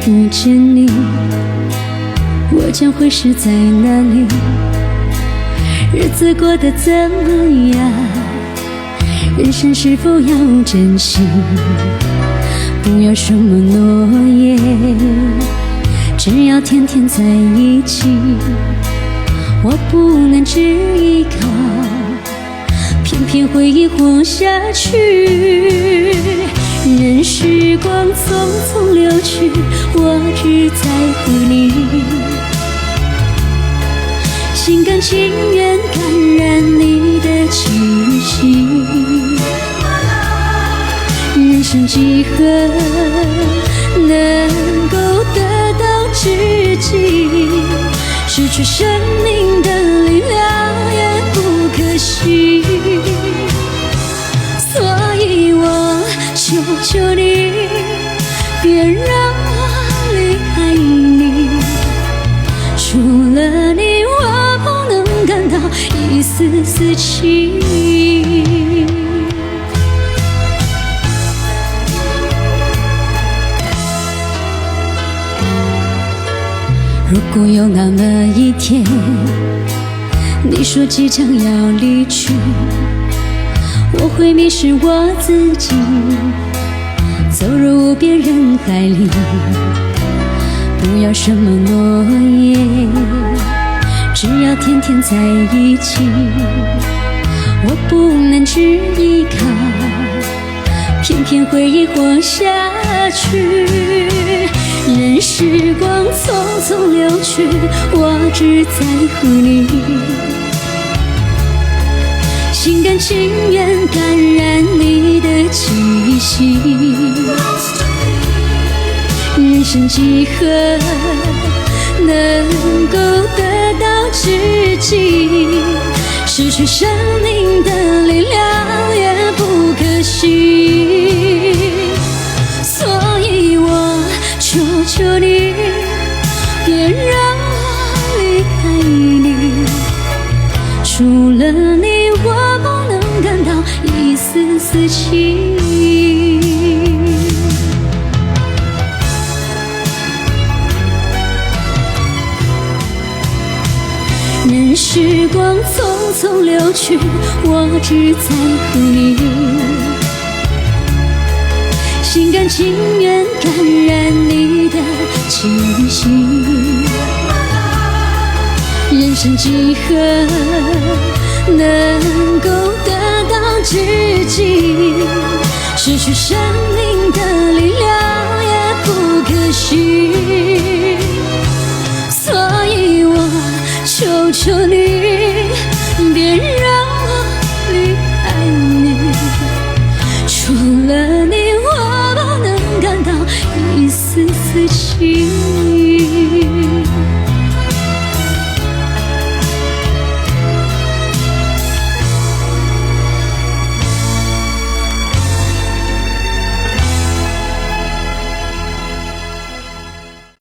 遇见你，我将会是在哪里？日子过得怎么样？人生是否要珍惜？不要什么诺言，只要天天在一起。我不能只依靠，偏偏回忆活下去。任时光匆匆流去，我只在乎你，心甘情愿感染你的气息。人生几何能够得到知己？失去生命的力量也不可惜。所以我求求你，别让我离开你。除了你，我不能感到一丝丝情。如果有那么一天，你说即将要离去，我会迷失我自己，走入无边人海里。不要什么诺言，只要天天在一起。我不能只依靠，偏偏回忆活下去。任时光匆匆流去，我只在乎你，心甘情愿感染你的气息。人生几何能够得到知己？失去生命的力量也不可惜。所以我求求你，别让我离开你。除了你，我不能感到一丝丝情。任时光匆匆流去，我只在乎你，心甘情愿感染你的气息。人生几何能够得到知己？失去生命的力量也不可惜。所以我求求你，